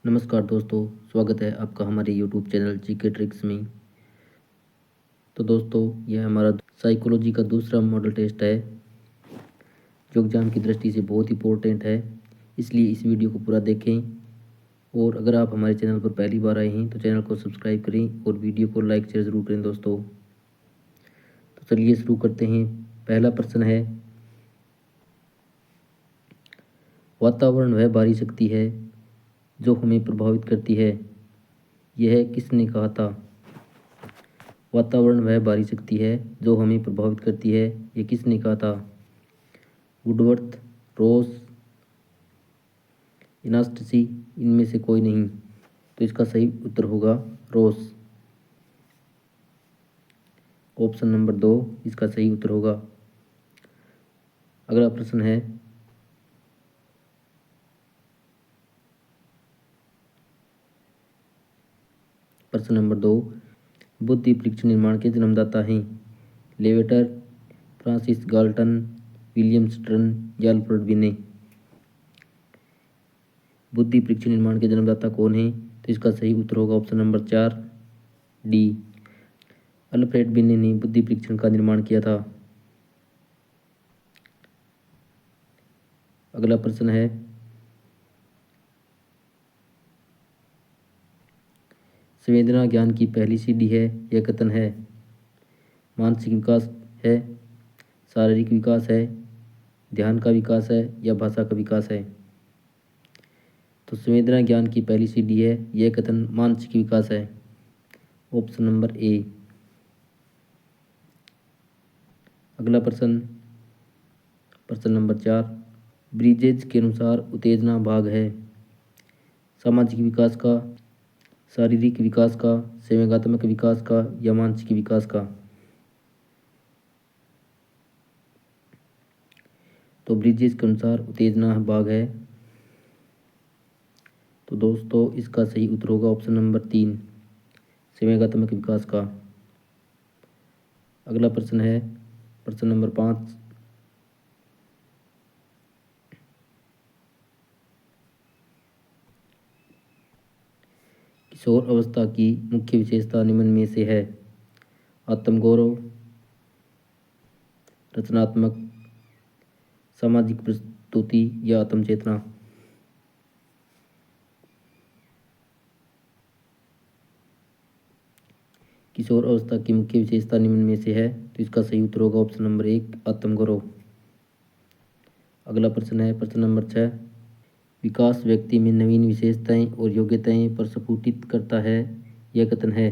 नमस्कार दोस्तों, स्वागत है आपका हमारे यूट्यूब चैनल जीके ट्रिक्स में। तो दोस्तों, यह हमारा साइकोलॉजी का दूसरा मॉडल टेस्ट है जो एग्जाम की दृष्टि से बहुत इंपॉर्टेंट है, इसलिए इस वीडियो को पूरा देखें। और अगर आप हमारे चैनल पर पहली बार आए हैं तो चैनल को सब्सक्राइब करें और वीडियो को लाइक शेयर ज़रूर करें दोस्तों। तो चलिए शुरू करते हैं। पहला प्रश्न है, वातावरण वह भारी शक्ति है जो हमें प्रभावित करती है, यह किसने कहा था? वातावरण वह भारी शक्ति है जो हमें प्रभावित करती है, ये किसने कहा था? वुडवर्थ, रोस, इनास्टसी, इनमें से कोई नहीं। तो इसका सही उत्तर होगा रोस। ऑप्शन नंबर 2 इसका सही उत्तर होगा। अगला प्रश्न है, प्रश्न नंबर 2, बुद्धि परीक्षण निर्माण के जन्मदाता हैं? Levator, Francis Galton, William stern या अल्फ्रेड बिने? बुद्धि परीक्षण निर्माण के जन्मदाता कौन है? तो इसका सही उत्तर होगा ऑप्शन नंबर 4 डी, अल्फ्रेड बिने ने बुद्धि परीक्षण का निर्माण किया था। अगला प्रश्न है, संवेदना ज्ञान की पहली सीढ़ी है, यह कथन है? मानसिक विकास है, शारीरिक विकास है, ध्यान का विकास है या भाषा का विकास है? तो संवेदना ज्ञान की पहली सीढ़ी है, यह कथन मानसिक विकास है। Option number A. अगला प्रश्न, प्रश्न नंबर 4, ब्रिजेज के अनुसार उत्तेजना भाग है? सामाजिक विकास का, शारीरिक विकास का, संवेगात्मक विकास का या मानसिक विकास का? तो ब्रिजेज के अनुसार उत्तेजना भाग है। तो दोस्तों, इसका सही उत्तर होगा ऑप्शन नंबर 3, संवेगात्मक विकास का। अगला प्रश्न है, प्रश्न नंबर 5, किशोर अवस्था की मुख्य विशेषता निम्न में से है? आत्मगौरव, रचनात्मक, सामाजिक प्रस्तुति या आत्मचेतना? किशोर अवस्था की मुख्य विशेषता निम्न में से है, तो इसका सही उत्तर होगा ऑप्शन नंबर 1 आत्मगौरव। अगला प्रश्न है, प्रश्न नंबर 6, विकास व्यक्ति में नवीन विशेषताएं और योग्यताएं प्रस्फुटित करता है, यह कथन है?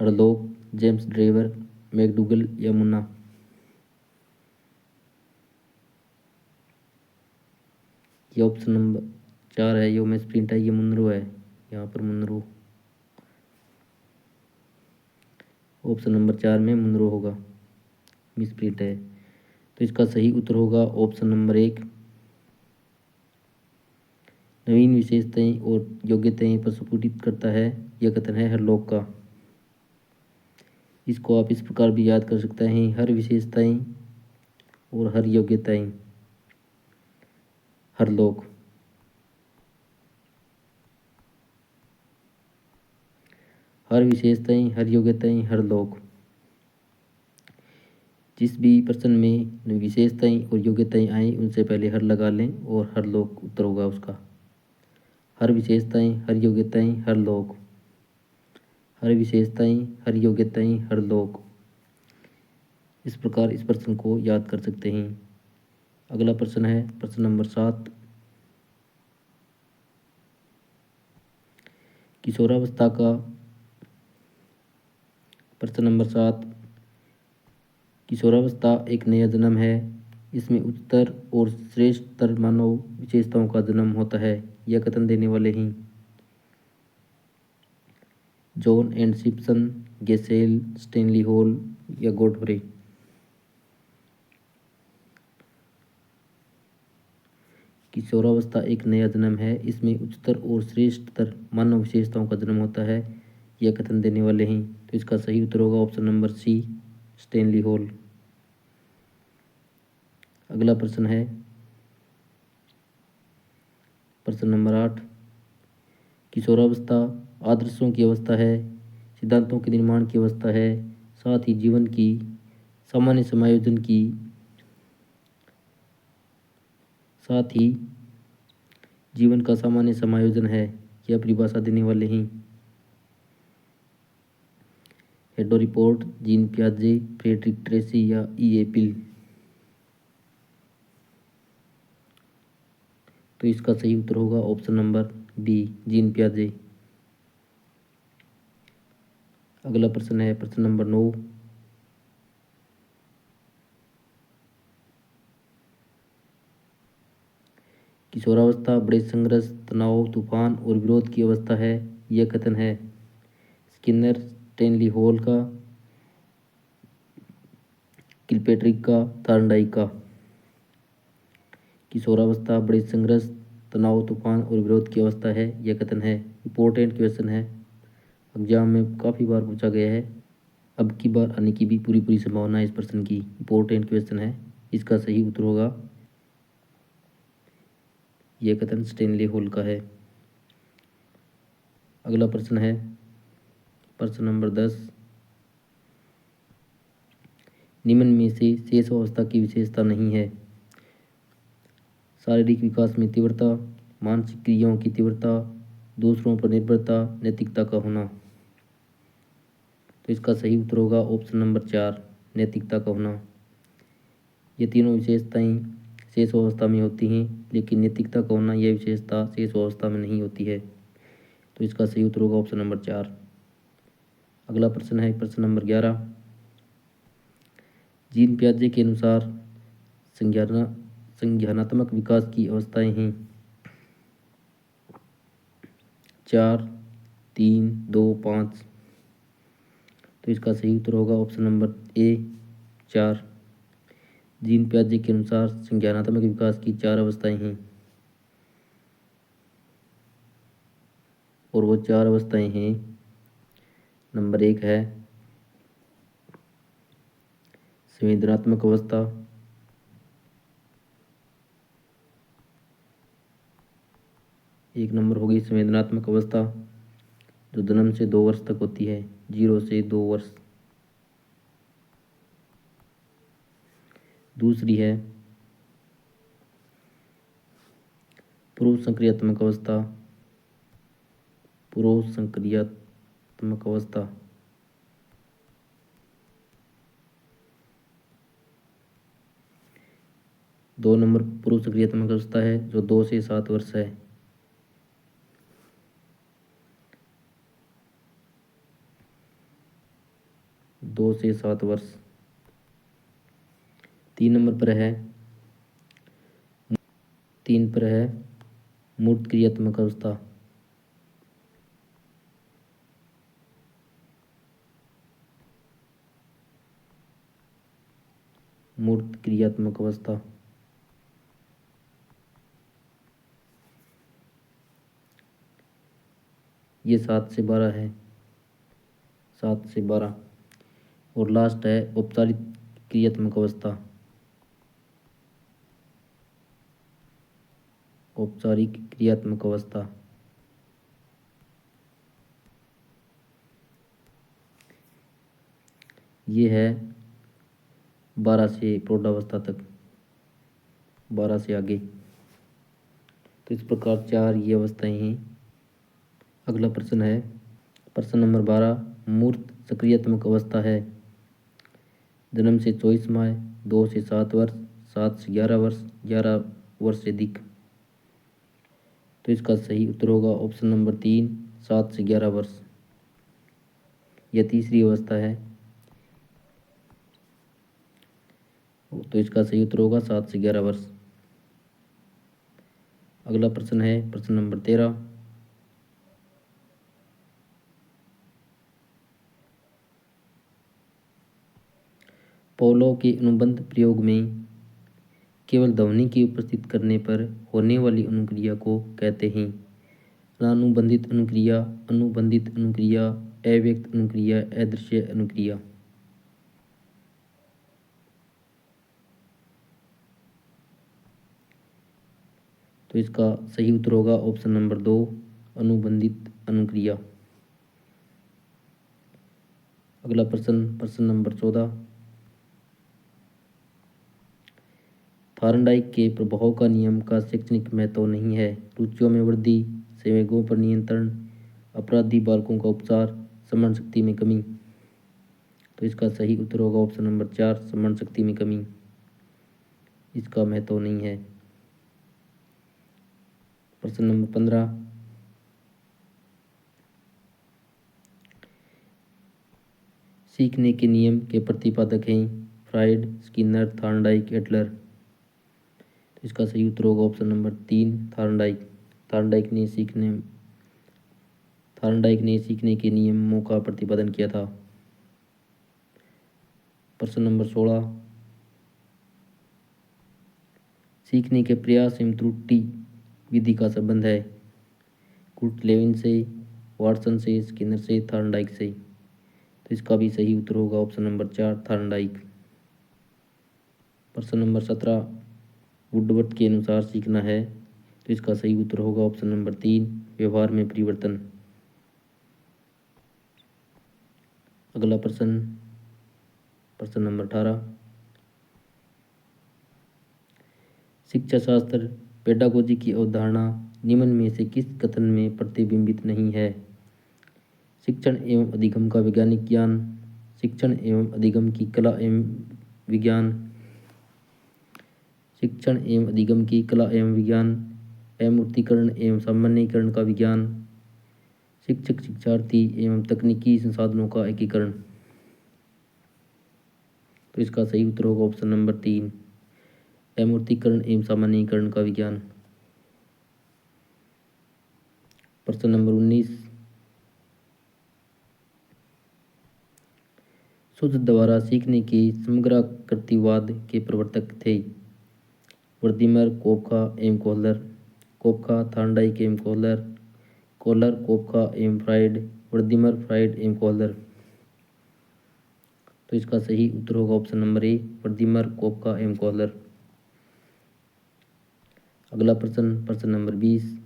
हरलोक, जेम्स ड्रेवर, मैकडूगल या मुन्ना? ये ऑप्शन नंबर 4 है, ये मिस प्रिंट है, ये मुनरो है, यहाँ पर मुनरो। ऑप्शन नंबर 4 में मुनरो होगा, मिस प्रिंट है। तो इसका सही उत्तर होगा ऑप्शन नंबर 1, नवीन विशेषताएं और योग्यताएं प्रस्फुटित करता है, यह कथन है हरलोक का। इसको आप इस प्रकार भी याद कर सकते हैं, हर विशेषताएं और हर योग्यताएं, हरलोक। हर विशेषताएं, हर योग्यताएं, हर लोक। जिस भी प्रश्न में विशेषताएं और योग्यताएं आए उनसे पहले हर लगा लें और हर लोक उत्तर होगा उसका। हर विशेषताएं, हर योग्यताएं, हर लोक। हर विशेषताएं, हर योग्यताएं, हर लोक। इस प्रकार इस प्रश्न को याद कर सकते हैं। अगला प्रश्न है, प्रश्न नंबर 7, किशोरावस्था का, प्रश्न नंबर 7, किशोरावस्था एक नया जन्म है, इसमें उच्चतर और श्रेष्ठतर मानव विशेषताओं का जन्म होता है, यह कथन देने वाले हैं? John and Simpson, Gesell, Stanley Hall या गोडफ्रे? किशोरावस्था एक नया जन्म है, इसमें उच्चतर और श्रेष्ठतर मानव विशेषताओं का जन्म होता है, यह कथन देने वाले हैं? तो इसका सही उत्तर होगा option number C, Stanley Hall. अगला प्रश्न है, प्रश्न नंबर 8, किशोरावस्था आदर्शों की अवस्था है, सिद्धांतों के निर्माण की अवस्था है, साथ ही जीवन की सामान्य समायोजन की, साथ ही जीवन का सामान्य समायोजन है। यह परिभाषा देने वाले हैं हेडो रिपोर्ट, जीन पियाजे, फ्रेडरिक ट्रेसी या ई. ए. पिल। तो इसका सही उत्तर होगा ऑप्शन नंबर बी, जीन पियाजे। अगला प्रश्न है प्रश्न नंबर 9। किशोरावस्था बड़े संघर्ष, तनाव, तूफान और विरोध की अवस्था है। यह कथन है स्किनर, स्टेनली हॉल का, किलपेट्रिक का, थॉर्नडाइक का। किशोरावस्था बड़े संघर्ष, तनाव, तूफान और विरोध की अवस्था है। यह कथन है। इंपॉर्टेंट क्वेश्चन है, एग्जाम में काफ़ी बार पूछा गया है, अब की बार आने की भी पूरी पूरी संभावना है इस प्रश्न की। इंपॉर्टेंट क्वेश्चन है। इसका सही उत्तर होगा, यह कथन स्टेनली हॉल का है। अगला प्रश्न है प्रश्न नंबर 10। निम्न में से शेष अवस्था की विशेषता नहीं है। शारीरिक विकास में तीव्रता, मानसिक क्रियाओं की तीव्रता, दूसरों पर निर्भरता, नैतिकता का होना। तो इसका सही उत्तर होगा ऑप्शन नंबर 4, नैतिकता का होना। ये तीनों विशेषताएं शेष अवस्था में होती हैं, लेकिन नैतिकता का होना यह विशेषता शेष अवस्था में नहीं होती है। तो इसका सही उत्तर होगा ऑप्शन नंबर 4। अगला प्रश्न है प्रश्न नंबर 11। जीन पियाजे के अनुसार संज्ञानात्मक विकास की अवस्थाएं हैं 4, 3, 2, 5। तो इसका सही उत्तर होगा ऑप्शन नंबर ए, 4। जीन पियाजे के अनुसार संज्ञानात्मक विकास की 4 अवस्थाएं हैं और वो 4 अवस्थाएं हैं। नंबर 1 है संवेदनात्मक अवस्था, एक नंबर होगी संवेदनात्मक अवस्था जो जन्म से 2 वर्ष तक होती है, 0 से 2 वर्ष। दूसरी है पूर्व संक्रियात्मक अवस्था, पूर्व संक्रियात्मक अवस्था। दो नंबर पूर्व सक्रियात्मक अवस्था है जो 2 से 7 वर्ष है। दो से 7 वर्ष। 3 नंबर पर है 3 पर है मूर्त क्रियात्मक अवस्था। मूर्त क्रियात्मक अवस्था। ये 7 से 12 है, 7 से 12। और लास्ट है औपचारिक क्रियात्मक अवस्था। औपचारिक क्रियात्मक अवस्था ये है 12 से प्रौढ़ावस्था तक, 12 से आगे। तो इस प्रकार 4 ये अवस्थाएं हैं। अगला प्रश्न है प्रश्न नंबर 12। मूर्त सक्रियात्मक अवस्था है जन्म से 24 माह, 2 से 7 वर्ष, 7 से 11 वर्ष, 11 वर्ष से अधिक। तो इसका सही उत्तर होगा ऑप्शन नंबर 3, 7 से 11 वर्ष। यह तीसरी अवस्था है, तो इसका सही उत्तर होगा 7 से 11 वर्ष। अगला प्रश्न है प्रश्न नंबर 13। पोलो के अनुबंध प्रयोग में केवल ध्वनि की उपस्थित करने पर होने वाली अनुक्रिया को कहते हैं अनानुबंधित अनुक्रिया, अनुबंधित अनुक्रिया, अव्यक्त अनुक्रिया, अदृश्य अनुक्रिया। तो इसका सही उत्तर होगा ऑप्शन नंबर 2, अनुबंधित अनुक्रिया। अगला प्रश्न नंबर 14। थार्नडाइक के प्रभाव का नियम का शैक्षणिक महत्व नहीं है। रुचियों में वृद्धि, संवेगों पर नियंत्रण, अपराधी बालकों का उपचार, स्मरण शक्ति में कमी। तो इसका सही उत्तर होगा ऑप्शन नंबर 4, स्मरण शक्ति में कमी। इसका महत्व नहीं है। प्रश्न नंबर 15। सीखने के नियम के प्रतिपादक हैं फ्राइड, स्किनर, थार्नडाइक, एडलर। तो इसका सही उत्तर होगा ऑप्शन नंबर 3, थार्नडाइक। थार्नडाइक ने सीखने के नियमों का प्रतिपादन किया था। प्रश्न नंबर 16। सीखने के प्रयास एवं त्रुटि विधि का संबंध है कुर्टलेविन से, वाटसन से, स्किनर से, थार्नडाइक से। तो इसका भी सही उत्तर होगा ऑप्शन नंबर 4, थार्नडाइक। प्रश्न नंबर 17। वुडवर्थ के अनुसार सीखना है। तो इसका सही उत्तर होगा ऑप्शन नंबर 3, व्यवहार में परिवर्तन। अगला प्रश्न नंबर 18। शिक्षा शास्त्र पेडागोजी की अवधारणा निम्न में से किस कथन में प्रतिबिंबित नहीं है? शिक्षण एवं अधिगम का वैज्ञानिक ज्ञान, शिक्षण एवं अधिगम की कला एवं विज्ञान, शिक्षण एवं अधिगम की कला एवं विज्ञान, अमूर्तीकरण एवं सामान्यीकरण का विज्ञान, शिक्षक शिक्षार्थी एवं तकनीकी संसाधनों का एकीकरण। तो इसका सही उत्तर होगा ऑप्शन नंबर 3, अमूर्तीकरण एवं सामान्यीकरण का विज्ञान। प्रश्न नंबर 19। शुद्ध द्वारा सीखने के समग्राकृतिवाद के प्रवर्तक थे वर्दिमर, कोपका एवं कोहलर। कोपका, थार्नडाइक एवं कोहलर, कोहलर, कोपका एवं फ्राइड, वर्दिमर, फ्राइड एवं कोहलर। तो इसका सही उत्तर होगा ऑप्शन नंबर ए, वर्दिमर, कोपका एवं कोहलर। अगला प्रश्न नंबर 20।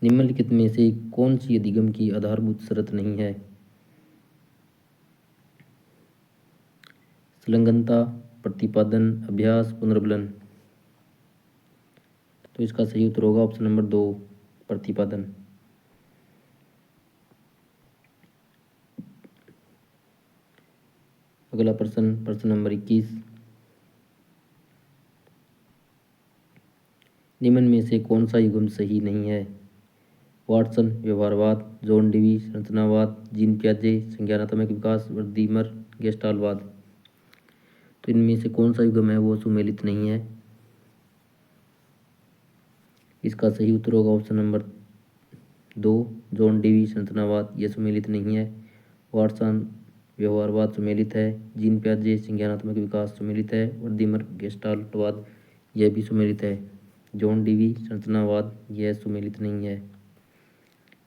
निम्नलिखित में से कौन सी अधिगम की आधारभूत शर्त नहीं है? संलग्नता, प्रतिपादन, अभ्यास, पुनर्बलन। तो इसका सही उत्तर होगा ऑप्शन नंबर 2, प्रतिपादन। अगला प्रश्न नंबर 21। निम्न में से कौन सा युग्म सही नहीं है? वाटसन, व्यवहारवाद, जॉन डेवी, संरचनावाद, जीन पियाजे, संज्ञानात्मक विकास, वर्दिमर, गेस्टाल्टवाद। तो इनमें से कौन सा युग्म है वो सुमेलित नहीं है? इसका सही उत्तर होगा ऑप्शन नंबर 2, जॉन डेवी, संरचनावाद। यह सुमेलित नहीं है। वाटसन, व्यवहारवाद सुमेलित है। जीन पियाजे, संज्ञानात्मक विकास सुमेलित है। वर्दिमर, गेस्टाल्टवाद यह भी सुमेलित है। जॉन डेवी, संरचनावाद यह सुमेलित नहीं है।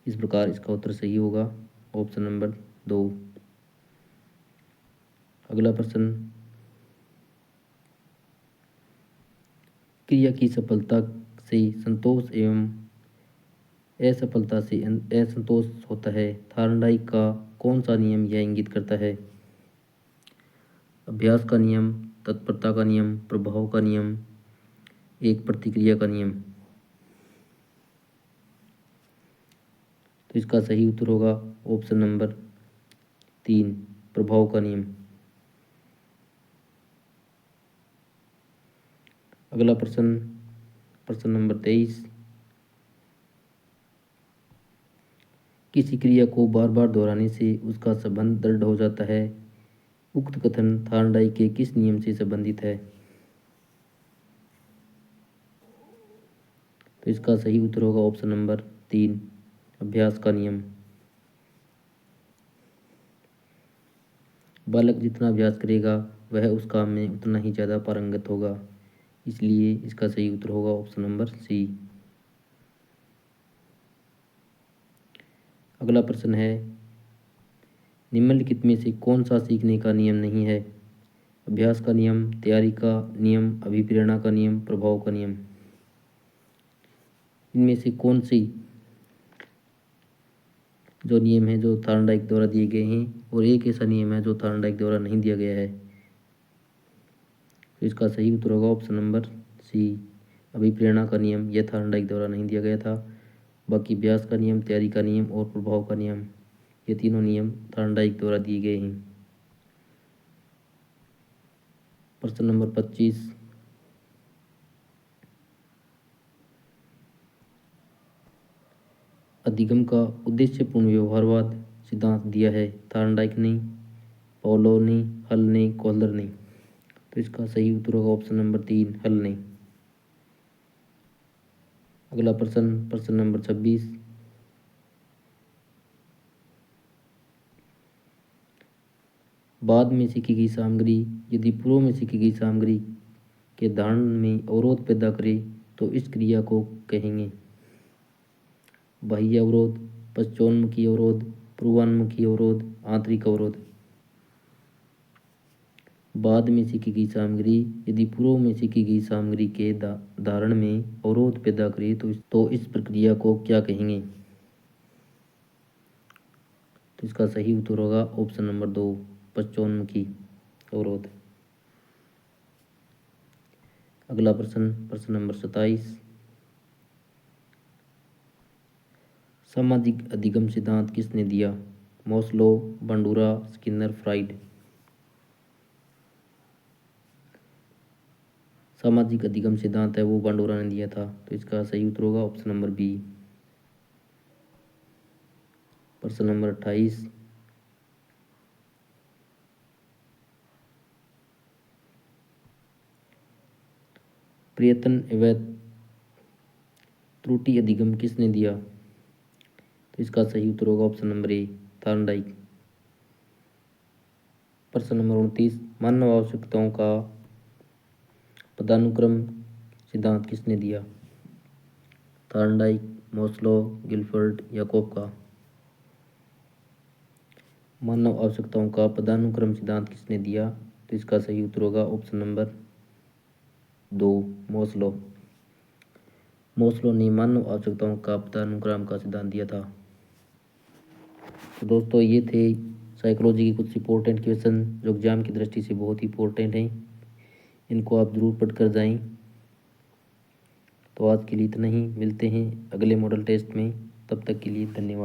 इस प्रकार इसका उत्तर सही होगा ऑप्शन नंबर 2। अगला प्रश्न, क्रिया की सफलता से संतोष एवं असफलता से असंतोष होता है। थार्नडाइक का कौन सा नियम यह इंगित करता है? अभ्यास का नियम, तत्परता का नियम, प्रभाव का नियम, एक प्रतिक्रिया का नियम। तो इसका सही उत्तर होगा ऑप्शन नंबर 3, प्रभाव का नियम। अगला प्रश्न नंबर 23। किसी क्रिया को बार बार दोहराने से उसका संबंध दृढ़ हो जाता है। उक्त कथन थार्नडाइक के किस नियम से संबंधित है? तो इसका सही उत्तर होगा ऑप्शन नंबर 3, अभ्यास का नियम। बालक जितना अभ्यास करेगा वह उस काम में उतना ही ज़्यादा पारंगत होगा, इसलिए इसका सही उत्तर होगा ऑप्शन नंबर सी। अगला प्रश्न है, निम्नलिखित में से कौन सा सीखने का नियम नहीं है? अभ्यास का नियम, तैयारी का नियम, अभिप्रेरणा का नियम, प्रभाव का नियम। इनमें से कौन सी जो नियम है जो थार्नडाइक द्वारा दिए गए हैं और एक ऐसा नियम है जो थार्नडाइक द्वारा नहीं दिया गया है। तो इसका सही उत्तर होगा ऑप्शन नंबर सी, अभिप्रेरणा का नियम। यह थार्नडाइक द्वारा नहीं दिया गया था। बाकी व्यास का नियम, तैयारी का नियम और प्रभाव का नियम, ये तीनों नियम थार्नडाइक द्वारा दिए गए हैं। प्रश्न नंबर 25, अधिगम का उद्देश्यपूर्ण व्यवहारवाद सिद्धांत दिया है थार्नडाइक ने, पाउलो ने, हल ने, कोहलर ने। तो इसका सही उत्तर होगा ऑप्शन नंबर 3, हल ने। अगला प्रश्न, प्रश्न नंबर 26, बाद में सीखी गई सामग्री यदि पूर्व में सीखी गई सामग्री के धारण में अवरोध पैदा करे तो इस क्रिया को कहेंगे। बाह्य अवरोध, पश्चोन्मुखी अवरोध, पूर्वान्मुखी अवरोध, आंतरिक अवरोध। बाद में सीखी गई सामग्री यदि पूर्व में सीखी गई सामग्री के धारण में अवरोध पैदा करे तो इस प्रक्रिया को क्या कहेंगे। तो इसका सही उत्तर होगा ऑप्शन नंबर 2, पश्चोन्मुखी अवरोध। अगला प्रश्न, प्रश्न नंबर 27, सामाजिक अधिगम सिद्धांत किसने दिया। मोस्लो, बंडूरा, स्किनर, फ्राइड। सामाजिक अधिगम सिद्धांत है वो बंडूरा ने दिया था। तो इसका सही उत्तर होगा ऑप्शन नंबर बी। प्रश्न नंबर 28, प्रयत्न एवं त्रुटि अधिगम किसने दिया। तो इसका सही उत्तर होगा ऑप्शन नंबर ए, थार्नडाइक। प्रश्न नंबर 29, मानव आवश्यकताओं का पदानुक्रम सिद्धांत किसने दिया। थार्नडाइक, मोस्लो, गिलफर्ड, याकोब का। मानव आवश्यकताओं का पदानुक्रम सिद्धांत किसने दिया। तो इसका सही उत्तर होगा ऑप्शन नंबर 2, मोस्लो। मोस्लो ने मानव आवश्यकताओं का पदानुक्रम का सिद्धांत दिया था। तो दोस्तों ये थे साइकोलॉजी के कुछ इंपॉर्टेंट क्वेश्चन जो एग्जाम की दृष्टि से बहुत ही इंपॉर्टेंट हैं। इनको आप जरूर पढ़ कर जाएं। तो आज के लिए इतना ही, मिलते हैं अगले मॉडल टेस्ट में। तब तक के लिए धन्यवाद।